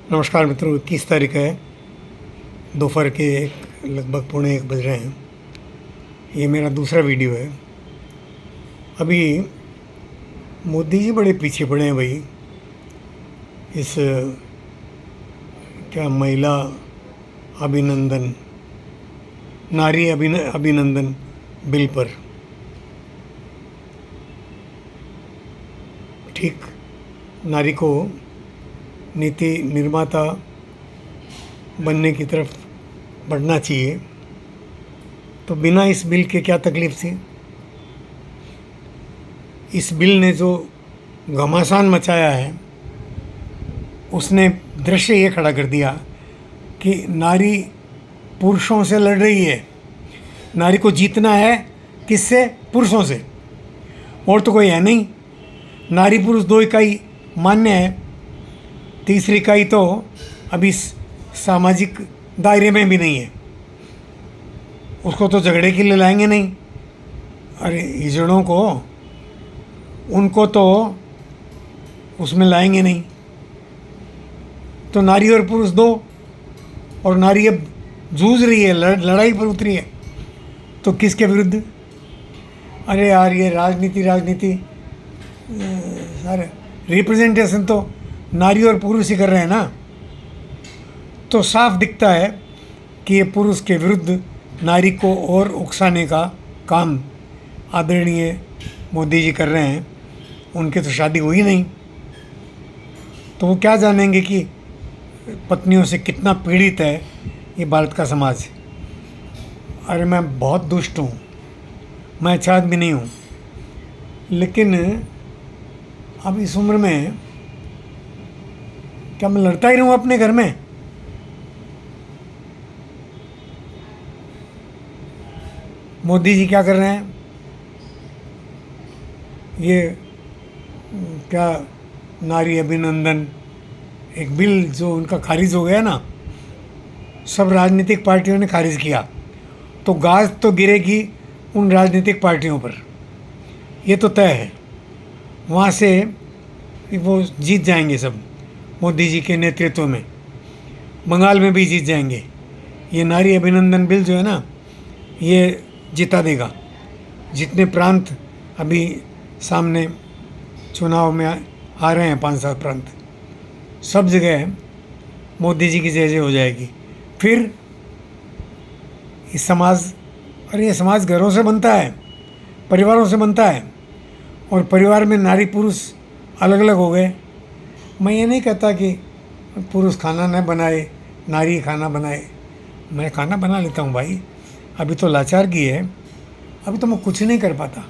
नमस्कार मित्रों, 21 तारीख है, दोपहर के लगभग 12:45 बज रहे हैं। ये मेरा दूसरा वीडियो है। अभी मोदी जी बड़े पीछे पड़े हैं भाई, इस क्या महिला अभिनंदन, नारी अभिनंदन बिल पर। ठीक नारी को नीति निर्माता बनने की तरफ बढ़ना चाहिए, तो बिना इस बिल के क्या तकलीफ थी। इस बिल ने जो घमासान मचाया है, उसने दृश्य ये खड़ा कर दिया कि नारी पुरुषों से लड़ रही है। नारी को जीतना है किससे? पुरुषों से, और तो कोई है नहीं। नारी पुरुष दो इकाई मान्य है, तीसरी इकाई तो अभी सामाजिक दायरे में भी नहीं है। उसको तो झगड़े के लिए लाएंगे नहीं। अरे हिजड़ों को, उनको तो उसमें लाएंगे नहीं। तो नारी और पुरुष दो, और नारी अब जूझ रही है, लड़ाई पर उतरी है। तो किसके विरुद्ध? अरे यार, ये राजनीति सारे रिप्रेजेंटेशन तो नारी और पुरुष ही कर रहे हैं ना। तो साफ दिखता है कि ये पुरुष के विरुद्ध नारी को और उकसाने का काम आदरणीय मोदी जी कर रहे हैं। उनकी तो शादी हुई नहीं, तो वो क्या जानेंगे कि पत्नियों से कितना पीड़ित है ये भारत का समाज। अरे मैं बहुत दुष्ट हूँ, मैं अच्छा आदमी नहीं हूँ, लेकिन अब इस उम्र में क्या मैं लड़ता ही रहूँ अपने घर में? मोदी जी क्या कर रहे हैं? ये क्या नारी अभिनंदन एक बिल जो उनका खारिज हो गया ना, सब राजनीतिक पार्टियों ने खारिज किया, तो गाज तो गिरेगी उन राजनीतिक पार्टियों पर, ये तो तय है। वहाँ से वो जीत जाएंगे सब, मोदी जी के नेतृत्व में। बंगाल में भी जीत जाएंगे। ये नारी अभिनंदन बिल जो है ना, ये जिता देगा। जितने प्रांत अभी सामने चुनाव में आ रहे हैं, 5-7 प्रांत, सब जगह मोदी जी की जय जय हो जाएगी। फिर इस समाज, अरे ये समाज घरों से बनता है, परिवारों से बनता है, और परिवार में नारी पुरुष अलग अलग हो गए। मैं ये नहीं कहता कि पुरुष खाना न बनाए, नारी खाना बनाए। मैं खाना बना लेता हूँ भाई। अभी तो लाचार की है, अभी तो मैं कुछ नहीं कर पाता।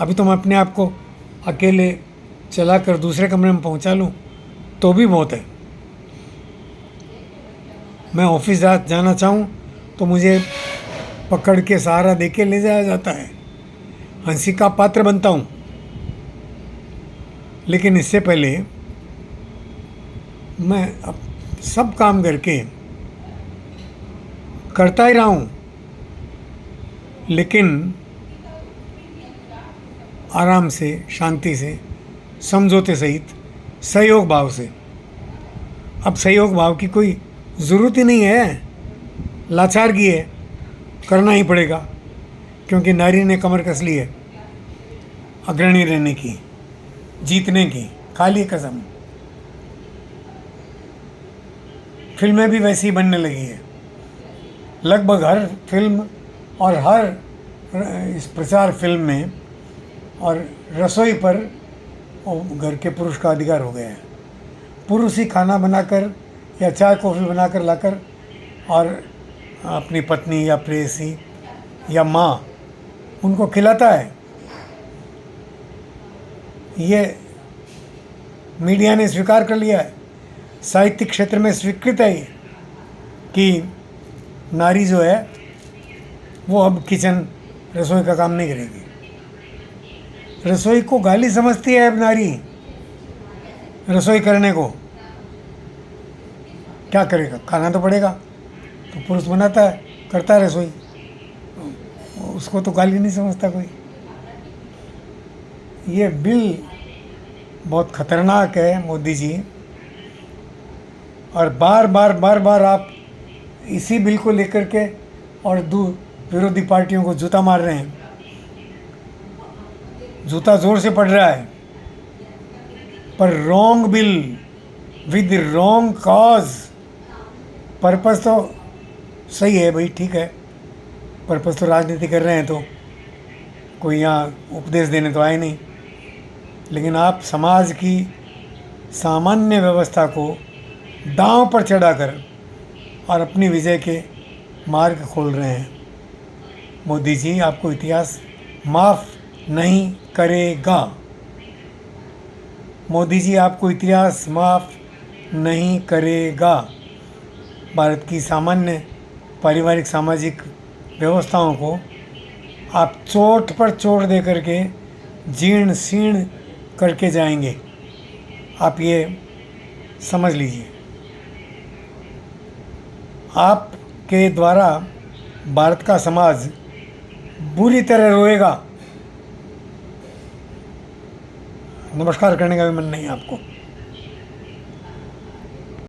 अभी तो मैं अपने आप को अकेले चला कर दूसरे कमरे में पहुँचा लूँ तो भी बहुत है। मैं ऑफिस जाना चाहूँ तो मुझे पकड़ के सहारा दे के ले जाया जाता है, हंसी का पात्र बनता हूँ। लेकिन इससे पहले मैं अब सब काम करके करता ही रहा हूँ, लेकिन आराम से, शांति से, समझौते सहित, सहयोग भाव से। अब सहयोग भाव की कोई ज़रूरत ही नहीं है, लाचार की है, करना ही पड़ेगा, क्योंकि नारी ने कमर कस ली है अग्रणी रहने की, जीतने की, खाली कसम। फिल्में भी वैसी ही बनने लगी है। लगभग हर फिल्म और हर इस प्रचार फिल्म में और रसोई पर घर के पुरुष का अधिकार हो गया है। पुरुष ही खाना बनाकर या चाय कॉफ़ी बनाकर लाकर और अपनी पत्नी या प्रेयसी या माँ उनको खिलाता है। ये मीडिया ने स्वीकार कर लिया है, साहित्यिक क्षेत्र में स्वीकृत है ये कि नारी जो है वो अब किचन, रसोई का काम नहीं करेगी। रसोई को गाली समझती है अब नारी, रसोई करने को। क्या करेगा? खाना तो पड़ेगा, तो पुरुष बनाता है, करता है रसोई, उसको तो गाली नहीं समझता कोई। ये बिल बहुत खतरनाक है मोदी जी, और बार बार बार बार आप इसी बिल को लेकर के और विरोधी पार्टियों को जूता मार रहे हैं। जूता ज़ोर से पड़ रहा है, पर wrong bill with wrong cause. Purpose तो सही है भाई, ठीक है, पर्पस तो राजनीति कर रहे हैं, तो कोई यहाँ उपदेश देने तो आए नहीं। लेकिन आप समाज की सामान्य व्यवस्था को दांव पर चढ़ाकर और अपनी विजय के मार्ग खोल रहे हैं। मोदी जी, आपको इतिहास माफ़ नहीं करेगा। मोदी जी, आपको इतिहास माफ़ नहीं करेगा। भारत की सामान्य पारिवारिक सामाजिक व्यवस्थाओं को आप चोट पर चोट दे करके जीर्ण शीर्ण करके जाएंगे। आप ये समझ लीजिए। आपके द्वारा भारत का समाज बुरी तरह रोएगा। नमस्कार करने का भी मन नहीं है आपको।